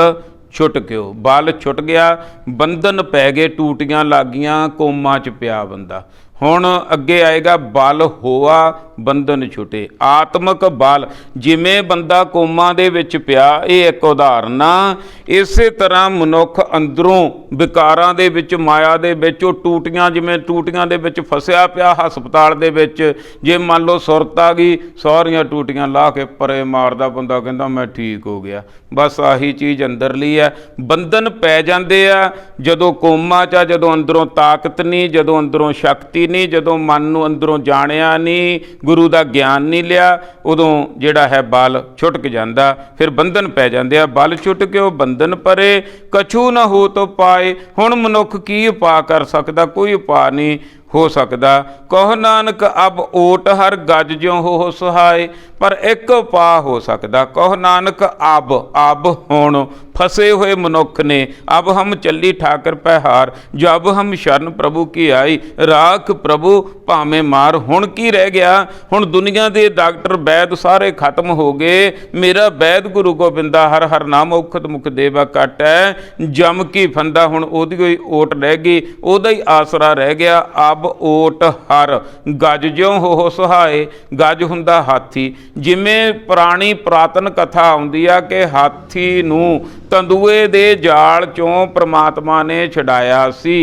ਛੁੱਟ ਕਿਉ, ਬਲ ਛੁੱਟ ਗਿਆ, ਬੰਧਨ ਪੈ ਗਏ, ਟੂਟੀਆਂ ਲੱਗ ਗਈਆਂ, ਕੋਮਾ 'ਚ ਪਿਆ ਬੰਦਾ। ਹੁਣ ਅੱਗੇ ਆਏਗਾ ਬਲ ਹੋਆ ਬੰਧਨ ਛੁਟੇ। ਆਤਮਕ ਬਲ, ਜਿਵੇਂ ਬੰਦਾ ਕੋਮਾ ਦੇ ਵਿੱਚ ਪਿਆ, ਇਹ ਇੱਕ ਉਦਾਹਰਨ ਆ। ਇਸੇ ਤਰ੍ਹਾਂ ਮਨੁੱਖ ਅੰਦਰੋਂ ਵਿਕਾਰਾਂ ਦੇ ਵਿੱਚ, ਮਾਇਆ ਦੇ ਵਿੱਚ, ਉਹ ਟੂਟੀਆਂ, ਜਿਵੇਂ ਟੂਟੀਆਂ ਦੇ ਵਿੱਚ ਫਸਿਆ ਪਿਆ ਹਸਪਤਾਲ ਦੇ ਵਿੱਚ। ਜੇ ਮੰਨ ਲਓ ਸੁਰਤ ਆ ਗਈ, ਸਾਰੀਆਂ ਟੂਟੀਆਂ ਲਾ ਕੇ ਪਰੇ ਮਾਰਦਾ ਬੰਦਾ, ਕਹਿੰਦਾ ਮੈਂ ਠੀਕ ਹੋ ਗਿਆ। ਬਸ ਆਹੀ ਚੀਜ਼ ਅੰਦਰਲੀ ਹੈ। ਬੰਧਨ ਪੈ ਜਾਂਦੇ ਆ ਜਦੋਂ ਕੋਮਾ 'ਚ ਆ, ਜਦੋਂ ਅੰਦਰੋਂ ਤਾਕਤ ਨਹੀਂ, ਜਦੋਂ ਅੰਦਰੋਂ ਸ਼ਕਤੀ ਨਹੀਂ, ਜਦੋਂ ਮਨ ਨੂੰ ਅੰਦਰੋਂ ਜਾਣਿਆ ਨਹੀਂ, ਗੁਰੂ ਦਾ ਗਿਆਨ ਨਹੀਂ ਲਿਆ, ਉਦੋਂ ਜਿਹੜਾ ਹੈ ਬਲ ਛੁਟਕ ਜਾਂਦਾ, ਫਿਰ ਬੰਧਨ ਪੈ ਜਾਂਦੇ ਆ। ਬਲ ਛੁੱਟ ਕੇ ਉਹ ਬੰਧਨ ਪਰੇ, ਕਛੂ ਨਾ ਹੋ ਤੋ ਪਾਏ। ਹੁਣ ਮਨੁੱਖ ਕੀ ਉਪਾਅ ਕਰ ਸਕਦਾ? ਕੋਈ ਉਪਾਅ ਨਹੀਂ ਹੋ ਸਕਦਾ। ਕਹੋ ਨਾਨਕ ਅਬ ਓਟ ਹਰ, ਗਜ ਜਿਉ ਹੋ ਸਹਾਏ। ਪਰ ਇੱਕ ਉਪਾਅ ਹੋ ਸਕਦਾ। ਕਹੋ ਨਾਨਕ ਅਬ ਹੁਣ फंसे हुए मनुख ने, अब हम चली ठाकर पै हार, जब हम शरण प्रभु की आई, राख प्रभु भावें मार। हुण की रह गया? हुण दुनिया के डॉक्टर वैद सारे खत्म हो गए, मेरा वैद गुरु गोबिंदा हर हर नाम औखद मुख देवा कट है। जम की फंदा हुण ओदी कोई ओट रह गई, ओदा ही आसरा रह गया। अब ओट हर, गज ज्यों हो सहाय। गज हुंदा हाथी, जिमें पुरानी पुरातन कथा आउंदी आ कि हाथी नूं तंदूए दे जाल चों परमात्मा ने छड़ाया सी,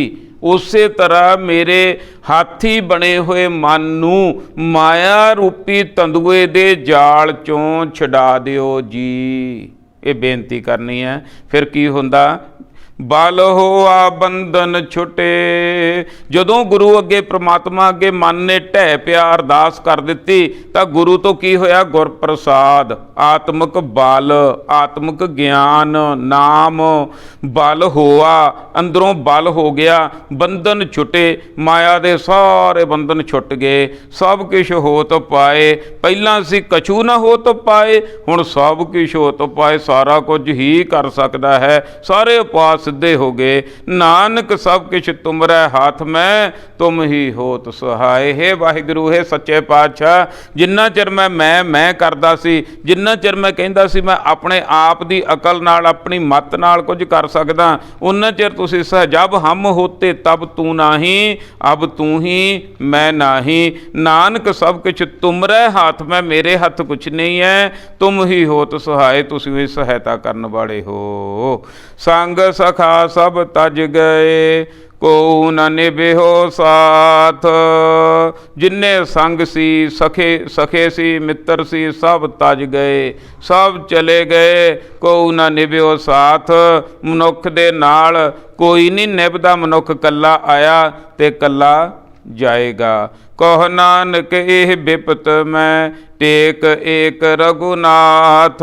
ਉਸੇ ਤਰ੍ਹਾਂ ਮੇਰੇ ਹਾਥੀ ਬਣੇ ਹੋਏ ਮਨ ਨੂੰ ਮਾਇਆ ਰੂਪੀ ਤੰਦੂਏ ਦੇ ਜਾਲ ਚੋਂ ਛਡਾ ਦਿਓ ਜੀ। ਇਹ ਬੇਨਤੀ ਕਰਨੀ ਹੈ। ਫਿਰ ਕੀ ਹੁੰਦਾ? ਬਲ ਹੋਆ ਬੰਧਨ ਛੁਟੇ। ਜਦੋਂ ਗੁਰੂ ਅੱਗੇ, ਪ੍ਰਮਾਤਮਾ ਅੱਗੇ ਮਨ ਨੇ ਢਹਿ ਪਿਆ, ਅਰਦਾਸ ਕਰ ਦਿੱਤੀ, ਤਾਂ ਗੁਰੂ ਤੋਂ ਕੀ ਹੋਇਆ? ਗੁਰ ਪ੍ਰਸਾਦ, ਆਤਮਿਕ ਬਲ, ਆਤਮਿਕ ਗਿਆਨ, ਨਾਮ ਬਲ ਹੋਆ, ਅੰਦਰੋਂ ਬਲ ਹੋ ਗਿਆ। ਬੰਧਨ ਛੁਟੇ, ਮਾਇਆ ਦੇ ਸਾਰੇ ਬੰਧਨ ਛੁੱਟ ਗਏ। ਸਭ ਕੁਛ ਹੋਤ ਪਾਏ। ਪਹਿਲਾਂ ਸੀ ਕਛੂ ਨਾ ਹੋਤ ਪਾਏ, ਹੁਣ ਸਭ ਕੁਛ ਹੋਤ ਪਾਏ। ਸਾਰਾ ਕੁਝ ਹੀ ਕਰ ਸਕਦਾ ਹੈ। ਸਾਰੇ ਉਪਾਅ ਸਿੱਧੇ ਹੋ ਗਏ। ਨਾਨਕ ਸਭ ਕੁਛ ਤੁਮਰੇ ਹੱਥ ਮੈਂ, ਤੁਮ ਹੀ ਹੋਤ ਸਹਾਏ। ਹੇ ਵਾਹਿਗੁਰੂ, ਹੇ ਸੱਚੇ ਪਾਤਸ਼ਾਹ, ਜਿੰਨਾ ਚਿਰ ਮੈਂ ਕਰਦਾ ਸੀ, ਜਿੰਨਾ ਚਿਰ ਮੈਂ ਕਹਿੰਦਾ ਸੀ ਮੈਂ ਆਪਣੇ ਆਪ ਦੀ ਅਕਲ ਨਾਲ, ਆਪਣੀ ਮੱਤ ਨਾਲ ਕੁਝ ਕਰ ਸਕਦਾ, ਉਨਾ ਚਿਰ ਤੁਸੀਂ ਜਬ ਹਮ ਹੋਤੇ ਤਬ ਤੂੰ ਨਾਹੀਂ, ਅਬ ਤੂੰ ਹੀ ਮੈਂ ਨਾਹੀਂ। ਨਾਨਕ ਸਭ ਕੁਛ ਤੁਮਰੇ ਹੱਥ ਮੈਂ, ਮੇਰੇ ਹੱਥ ਕੁਛ ਨਹੀਂ ਹੈ। ਤੁਮ ਹੀ ਹੋਤ ਸਹਾਏ, ਤੁਸੀਂ ਹੀ ਸਹਾਇਤਾ ਕਰਨ ਵਾਲੇ ਹੋ। ਸੰਗ ਸਖਾ ਸਭ ਤਜ ਗਏ, ਕੋ ਨ ਨਿਭਿਓ ਸਾਥ। ਜਿੰਨੇ ਸੰਗ ਸੀ, ਸਖੇ ਸੀ, ਮਿੱਤਰ ਸੀ, ਸਭ ਤਜ ਗਏ, ਸਭ ਚਲੇ ਗਏ। ਕੋ ਨ ਨਿਭਿਓ ਸਾਥ। ਮਨੁੱਖ ਦੇ ਨਾਲ ਕੋਈ ਨਹੀਂ ਨਿਭਦਾ। ਮਨੁੱਖ ਕੱਲਾ ਆਇਆ ਤੇ ਕੱਲਾ ਜਾਏਗਾ। ਕਹ ਨਾਨਕ ਇਹ ਬਿਪਤ ਮੈਂ, ਟੇਕ ਏਕ ਰਘੁਨਾਥ।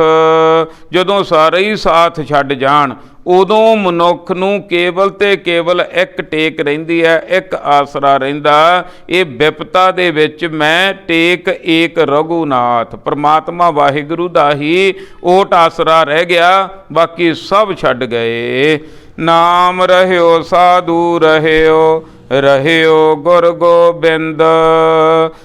ਜਦੋਂ ਸਾਰੇ ਹੀ ਸਾਥ ਛੱਡ ਜਾਣ, ਉਦੋਂ ਮਨੁੱਖ ਨੂੰ ਕੇਵਲ ਤੇ ਕੇਵਲ ਇੱਕ ਟੇਕ ਰਹਿੰਦੀ ਹੈ, ਇੱਕ ਆਸਰਾ ਰਹਿੰਦਾ। ਇਹ ਬਿਪਤਾ ਦੇ ਵਿੱਚ ਮੈਂ ਟੇਕ ਏਕ ਰਘੁਨਾਥ, ਪਰਮਾਤਮਾ ਵਾਹਿਗੁਰੂ ਦਾ ਹੀ ਓਟ ਆਸਰਾ ਰਹਿ ਗਿਆ, ਬਾਕੀ ਸਭ ਛੱਡ ਗਏ। ਨਾਮ ਰਹਿਓ ਸਾਧੂ ਰਹਿਓ, ਰਹਿਓ ਗੁਰ ਗੋਬਿੰਦ।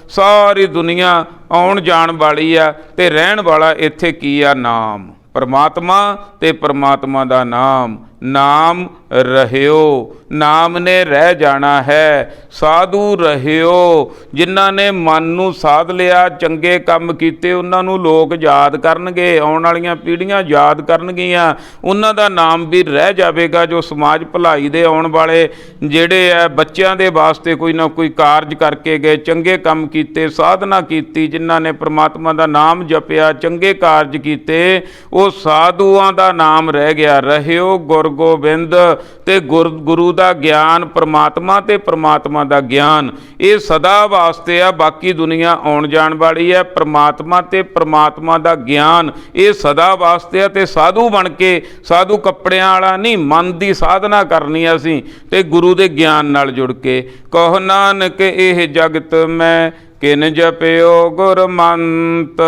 ਸਾਰੀ ਦੁਨੀਆ ਆਉਣ ਜਾਣ ਵਾਲੀ ਆ ਤੇ ਰਹਿਣ ਵਾਲਾ ਇੱਥੇ ਕੀ ਆ? ਨਾਮ, ਪਰਮਾਤਮਾ ਤੇ ਪਰਮਾਤਮਾ ਦਾ ਨਾਮ। ਨਾਮ ਰਹਿਓ, ਨਾਮ ਨੇ ਰਹਿ ਜਾਣਾ ਹੈ। ਸਾਧੂ ਰਹਿਓ, ਜਿਨ੍ਹਾਂ ਨੇ ਮਨ ਨੂੰ ਸਾਧ ਲਿਆ, ਚੰਗੇ ਕੰਮ ਕੀਤੇ, ਉਹਨਾਂ ਨੂੰ ਲੋਕ ਯਾਦ ਕਰਨਗੇ, ਆਉਣ ਵਾਲੀਆਂ ਪੀੜ੍ਹੀਆਂ ਯਾਦ ਕਰਨਗੀਆਂ। ਉਹਨਾਂ ਦਾ ਨਾਮ ਵੀ ਰਹਿ ਜਾਵੇਗਾ। ਜੋ ਸਮਾਜ ਭਲਾਈ ਦੇ ਆਉਣ ਵਾਲੇ ਜਿਹੜੇ ਹੈ, ਬੱਚਿਆਂ ਦੇ ਵਾਸਤੇ ਕੋਈ ਨਾ ਕੋਈ ਕਾਰਜ ਕਰਕੇ ਗਏ, ਚੰਗੇ ਕੰਮ ਕੀਤੇ, ਸਾਧਨਾ ਕੀਤੀ, ਜਿਨ੍ਹਾਂ ਨੇ ਪ੍ਰਮਾਤਮਾ ਦਾ ਨਾਮ ਜਪਿਆ, ਚੰਗੇ ਕਾਰਜ ਕੀਤੇ, ਉਹ ਸਾਧੂਆਂ ਦਾ ਨਾਮ ਰਹਿ ਗਿਆ। ਰਹਿਓ ਗੁਰ ਗੋਬਿੰਦ। ਤੇ ਗੁਰੂ ਦਾ ਗਿਆਨ, ਪਰਮਾਤਮਾ ਤੇ ਪਰਮਾਤਮਾ ਦਾ ਗਿਆਨ, ਇਹ ਸਦਾ ਵਾਸਤੇ ਆ। ਬਾਕੀ ਦੁਨੀਆ ਆਉਣ ਜਾਣ ਵਾਲੀ ਹੈ। ਪਰਮਾਤਮਾ ਤੇ ਪਰਮਾਤਮਾ ਦਾ ਗਿਆਨ ਇਹ ਸਦਾ ਵਾਸਤੇ ਆ। ਤੇ ਸਾਧੂ ਬਣ ਕੇ, ਸਾਧੂ ਕੱਪੜਿਆਂ ਵਾਲਾ ਨਹੀਂ, ਮਨ ਦੀ ਸਾਧਨਾ ਕਰਨੀ ਅਸੀਂ, ਤੇ ਗੁਰੂ ਦੇ ਗਿਆਨ ਨਾਲ ਜੁੜ ਕੇ। ਕਹੋ ਨਾਨਕ ਇਹ ਜਗਤ ਮੈਂ, ਕਿਨ ਜਪਿਓ ਗੁਰਮੰਤ।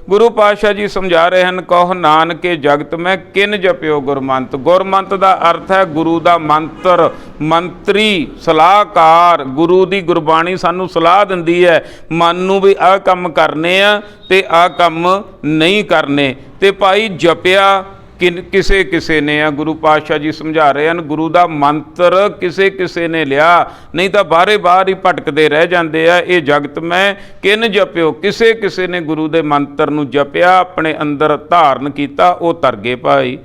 ਗੁਰੂ ਪਾਤਸ਼ਾਹ ਜੀ ਸਮਝਾ ਰਹੇ ਹਨ, ਕਹੋ ਨਾਨਕ ਜਗਤ ਮੈਂ ਕਿਨ ਜਪਿਓ ਗੁਰਮੰਤ। ਗੁਰਮੰਤ ਦਾ ਅਰਥ ਹੈ ਗੁਰੂ ਦਾ ਮੰਤਰ, ਮੰਤਰੀ, ਸਲਾਹਕਾਰ। ਗੁਰੂ ਦੀ ਗੁਰਬਾਣੀ ਸਾਨੂੰ ਸਲਾਹ ਦਿੰਦੀ ਹੈ ਮਨ ਨੂੰ ਵੀ ਆਹ ਕੰਮ ਕਰਨੇ ਆ ਤੇ ਆਹ ਕੰਮ ਨਹੀਂ ਕਰਨੇ। ਤੇ ਭਾਈ ਜਪਿਆ ਕਿਸੇ ਕਿਸੇ ਨੇ ਆ। ਗੁਰੂ ਪਾਤਸ਼ਾਹ ਜੀ ਸਮਝਾ ਰਹੇ ਹਨ, ਗੁਰੂ ਦਾ ਮੰਤਰ ਕਿਸੇ ਕਿਸੇ ਨੇ ਲਿਆ, ਨਹੀਂ ਤਾਂ ਬਾਹਰੇ ਬਾਹਰ ਹੀ ਭਟਕਦੇ ਰਹਿ ਜਾਂਦੇ ਆ। ਇਹ ਜਗਤ ਮੈਂ ਕਿਨ ਜਪਿਓ, ਕਿਸੇ ਕਿਸੇ ਨੇ ਗੁਰੂ ਦੇ ਮੰਤਰ ਨੂੰ ਜਪਿਆ, ਆਪਣੇ ਅੰਦਰ ਧਾਰਨ ਕੀਤਾ, ਉਹ ਤਰ ਗਏ ਭਾਈ।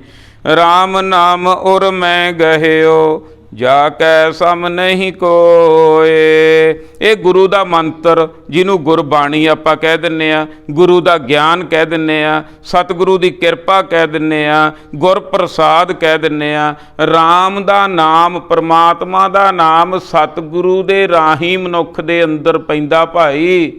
ਰਾਮ ਨਾਮ ਉਰ ਮੈਂ ਗਹਿਓ, ਜਾ ਕੈ ਸਮ ਨਹੀਂ ਕੋਏ। ਇਹ ਗੁਰੂ ਦਾ ਮੰਤਰ, ਜਿਹਨੂੰ ਗੁਰਬਾਣੀ ਆਪਾਂ ਕਹਿ ਦਿੰਦੇ ਆ, ਗੁਰੂ ਦਾ ਗਿਆਨ ਕਹਿ ਦਿੰਦੇ ਆ, ਸਤਿਗੁਰੂ ਦੀ ਕਿਰਪਾ ਕਹਿ ਦਿੰਦੇ ਆ, ਗੁਰ ਪ੍ਰਸਾਦ ਕਹਿ ਦਿੰਦੇ ਆ। ਰਾਮ ਦਾ ਨਾਮ, ਪਰਮਾਤਮਾ ਦਾ ਨਾਮ ਸਤਿਗੁਰੂ ਦੇ ਰਾਹੀਂ ਮਨੁੱਖ ਦੇ ਅੰਦਰ ਪੈਂਦਾ ਭਾਈ,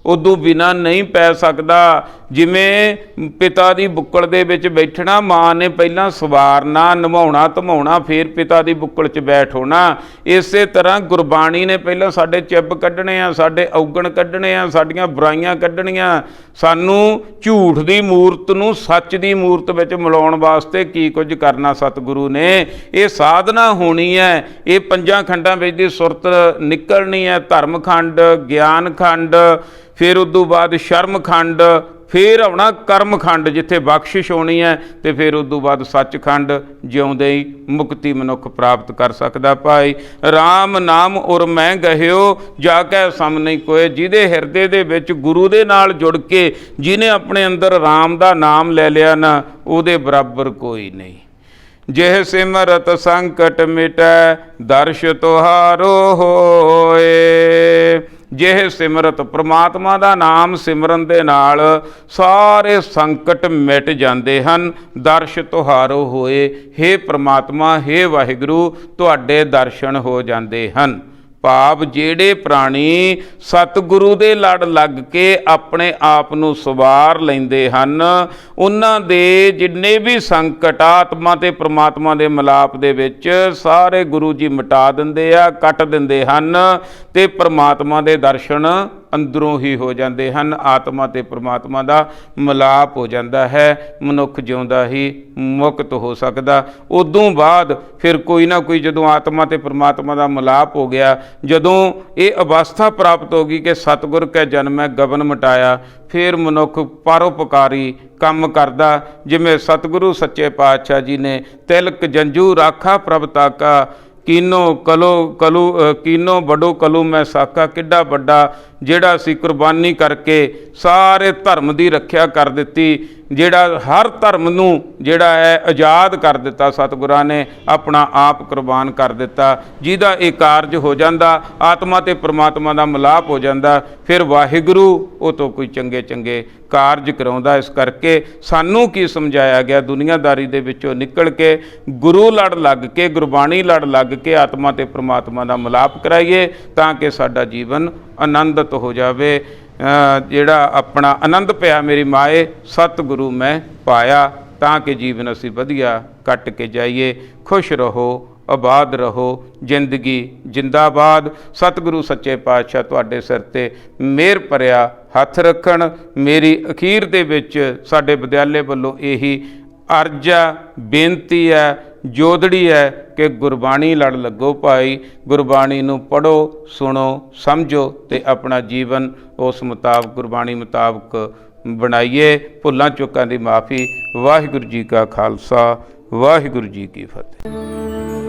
ਉਦੋਂ ਬਿਨਾਂ ਨਹੀਂ ਪੈ ਸਕਦਾ। ਜਿਵੇਂ ਪਿਤਾ ਦੀ ਬੁੱਕਲ ਦੇ ਵਿੱਚ ਬੈਠਣਾ, ਮਾਂ ਨੇ ਪਹਿਲਾਂ ਸਵਾਰਨਾ, ਨਵਾਉਣਾ ਧਮਾਉਣਾ, ਫਿਰ ਪਿਤਾ ਦੀ ਬੁੱਕਲ 'ਚ ਬੈਠ ਹੋਣਾ। ਇਸੇ ਤਰ੍ਹਾਂ ਗੁਰਬਾਣੀ ਨੇ ਪਹਿਲਾਂ ਸਾਡੇ ਚਿੱਬ ਕੱਢਣੇ ਆ, ਸਾਡੇ ਔਗਣ ਕੱਢਣੇ ਆ, ਸਾਡੀਆਂ ਬੁਰਾਈਆਂ ਕੱਢਣੀਆਂ, ਸਾਨੂੰ ਝੂਠ ਦੀ ਮੂਰਤ ਨੂੰ ਸੱਚ ਦੀ ਮੂਰਤ ਵਿੱਚ ਮਿਲਾਉਣ ਵਾਸਤੇ ਕੀ ਕੁਝ ਕਰਨਾ ਸਤਿਗੁਰੂ ਨੇ। ਇਹ ਸਾਧਨਾ ਹੋਣੀ ਹੈ। ਇਹ ਪੰਜਾਂ ਖੰਡਾਂ ਵਿੱਚ ਦੀ ਸੁਰਤ ਨਿਕਲਣੀ ਹੈ। ਧਰਮ ਖੰਡ, ਗਿਆਨ ਖੰਡ, ਫਿਰ ਉਦੋਂ ਬਾਅਦ ਸ਼ਰਮ ਖੰਡ, ਫਿਰ ਆਉਣਾ ਕਰਮ ਖੰਡ ਜਿੱਥੇ ਬਖਸ਼ਿਸ਼ ਹੋਣੀ ਹੈ, ਤੇ ਫਿਰ ਉਦੋਂ ਬਾਅਦ ਸੱਚਖੰਡ, ਜਿਉਂਦੇ ਹੀ ਮੁਕਤੀ ਮਨੁੱਖ ਪ੍ਰਾਪਤ ਕਰ ਸਕਦਾ ਭਾਈ। ਰਾਮ ਨਾਮ ਉਰ ਮੈਂ ਗਹਿਓ, ਜਾ ਕੇ ਸਮ ਨਹੀਂ ਕੋਏ। ਜਿਹਦੇ ਹਿਰਦੇ ਦੇ ਵਿੱਚ ਗੁਰੂ ਦੇ ਨਾਲ ਜੁੜ ਕੇ ਜਿਹਨੇ ਆਪਣੇ ਅੰਦਰ ਰਾਮ ਦਾ ਨਾਮ ਲੈ ਲਿਆ ਨਾ, ਉਹਦੇ ਬਰਾਬਰ ਕੋਈ ਨਹੀਂ। जेह सिमरत संकट मिटै दर्श तुहारो होए। जेह सिमरत परमात्मा ਦਾ ਨਾਮ ਸਿਮਰਨ ਦੇ ਨਾਲ ਸਾਰੇ ਸੰਕਟ ਮਿਟ ਜਾਂਦੇ ਹਨ। ਦਰਸ਼ ਤੁਹਾਰੋ ਹੋਏ, हे ਪ੍ਰਮਾਤਮਾ, हे ਵਾਹਿਗੁਰੂ, ਤੁਹਾਡੇ ਦਰਸ਼ਨ ਹੋ ਜਾਂਦੇ ਹਨ। ਭਾਵ ਜਿਹੜੇ ਪ੍ਰਾਣੀ ਸਤਿਗੁਰੂ ਦੇ ਲੜ ਲੱਗ ਕੇ ਆਪਣੇ ਆਪ ਨੂੰ ਸਵਾਰ ਲੈਂਦੇ ਹਨ, ਉਹਨਾਂ ਦੇ ਜਿੰਨੇ ਵੀ ਸੰਕਟ ਆਤਮਾ ਤੇ ਪ੍ਰਮਾਤਮਾ ਦੇ ਮਿਲਾਪ ਦੇ ਵਿੱਚ ਸਾਰੇ ਗੁਰੂ ਜੀ ਮਿਟਾ ਦਿੰਦੇ ਆ, ਕੱਟ ਦਿੰਦੇ ਹਨ ਤੇ ਪ੍ਰਮਾਤਮਾ ਦੇ ਦਰਸ਼ਨ ਅੰਦਰੋਂ ਹੀ ਹੋ ਜਾਂਦੇ ਹਨ। ਆਤਮਾ ਤੇ ਪ੍ਰਮਾਤਮਾ ਦਾ ਮਿਲਾਪ ਹੋ ਜਾਂਦਾ ਹੈ, ਮਨੁੱਖ ਜਿਉਂਦਾ ਹੀ ਮੁਕਤ ਹੋ ਸਕਦਾ। ਉਦੋਂ ਬਾਅਦ ਫਿਰ ਕੋਈ ਨਾ ਕੋਈ ਜਦੋਂ ਆਤਮਾ ਤੇ ਪ੍ਰਮਾਤਮਾ ਦਾ ਮਿਲਾਪ ਹੋ ਗਿਆ, ਜਦੋਂ ਇਹ ਅਵਸਥਾ ਪ੍ਰਾਪਤ ਹੋ ਗਈ ਕਿ ਸਤਿਗੁਰ ਕੈ ਜਨਮੈ ਗਬਨ ਮਿਟਾਇਆ, ਫਿਰ ਮਨੁੱਖ ਪਰਉਪਕਾਰੀ ਕੰਮ ਕਰਦਾ। ਜਿਵੇਂ ਸਤਿਗੁਰੂ ਸੱਚੇ ਪਾਤਸ਼ਾਹ ਜੀ ਨੇ ਤਿਲਕ ਜੰਝੂ ਰਾਖਾ ਪ੍ਰਭ ਤਾਕਾ, ਕੀਨੋ ਕੀਨੋ ਬੜੋ ਕਲੂ ਮੈਂ ਸਾਕਾ, ਕਿੱਡਾ ਵੱਡਾ ਜਿਹੜਾ ਸੀ ਕੁਰਬਾਨੀ ਕਰਕੇ ਸਾਰੇ ਧਰਮ ਦੀ ਰੱਖਿਆ ਕਰ ਦਿੱਤੀ, ਜਿਹੜਾ ਹਰ ਧਰਮ ਨੂੰ ਜਿਹੜਾ ਹੈ ਆਜ਼ਾਦ ਕਰ ਦਿੱਤਾ ਸਤਿਗੁਰਾਂ ਨੇ, ਆਪਣਾ ਆਪ ਕੁਰਬਾਨ ਕਰ ਦਿੱਤਾ। ਜਿਹਦਾ ਇਹ ਕਾਰਜ ਹੋ ਜਾਂਦਾ, ਆਤਮਾ ਤੇ ਪ੍ਰਮਾਤਮਾ ਦਾ ਮਿਲਾਪ ਹੋ ਜਾਂਦਾ, ਫਿਰ ਵਾਹਿਗੁਰੂ ਉਹ ਤੋਂ ਕੋਈ ਚੰਗੇ ਚੰਗੇ ਕਾਰਜ ਕਰਾਉਂਦਾ। ਇਸ ਕਰਕੇ ਸਾਨੂੰ ਕੀ ਸਮਝਾਇਆ ਗਿਆ, ਦੁਨੀਆਦਾਰੀ ਦੇ ਵਿੱਚੋਂ ਨਿਕਲ ਕੇ ਗੁਰੂ ਲੜ ਲੱਗ ਕੇ, ਗੁਰਬਾਣੀ ਲੜ ਲੱਗ ਕੇ ਆਤਮਾ ਤੇ ਪ੍ਰਮਾਤਮਾ ਦਾ ਮਿਲਾਪ ਕਰਾਈਏ, ਤਾਂ ਕਿ ਸਾਡਾ ਜੀਵਨ ਆਨੰਦਿਤ ਹੋ ਜਾਵੇ। ਜਿਹੜਾ ਆਪਣਾ ਆਨੰਦ ਪਿਆ ਮੇਰੀ ਮਾਏ ਸਤਿਗੁਰੂ ਮੈਂ ਪਾਇਆ, ਤਾਂ ਕਿ ਜੀਵਨ ਅਸੀਂ ਵਧੀਆ ਕੱਟ ਕੇ ਜਾਈਏ। ਖੁਸ਼ ਰਹੋ, ਆਬਾਦ ਰਹੋ, ਜ਼ਿੰਦਗੀ ਜਿੰਦਾਬਾਦ। ਸਤਿਗੁਰੂ ਸੱਚੇ ਪਾਤਸ਼ਾਹ ਤੁਹਾਡੇ ਸਿਰ ਤੇ ਮਿਹਰ ਭਰਿਆ ਹੱਥ ਰੱਖਣ। ਮੇਰੀ ਅਖੀਰ ਦੇ ਵਿੱਚ ਸਾਡੇ ਵਿਦਿਆਲੇ ਵੱਲੋਂ ਇਹੀ ਅਰਜ਼ ਆ, ਬੇਨਤੀ ਹੈ, ਜੋਦੜੀ ਹੈ ਕਿ ਗੁਰਬਾਣੀ ਲੜ ਲੱਗੋ ਭਾਈ। ਗੁਰਬਾਣੀ ਨੂੰ ਪੜ੍ਹੋ, ਸੁਣੋ, ਸਮਝੋ ਤੇ ਆਪਣਾ ਜੀਵਨ ਉਸ ਮੁਤਾਬਕ ਗੁਰਬਾਣੀ ਮੁਤਾਬਕ ਬਣਾਈਏ। ਭੁੱਲਾਂ ਚੁੱਕਾਂ ਦੀ ਮਾफ़ੀ। ਵਾਹਿਗੁਰੂ ਜੀ ਕਾ ਖਾਲਸਾ, ਵਾਹਿਗੁਰੂ ਜੀ ਕੀ ਫਤਿਹ।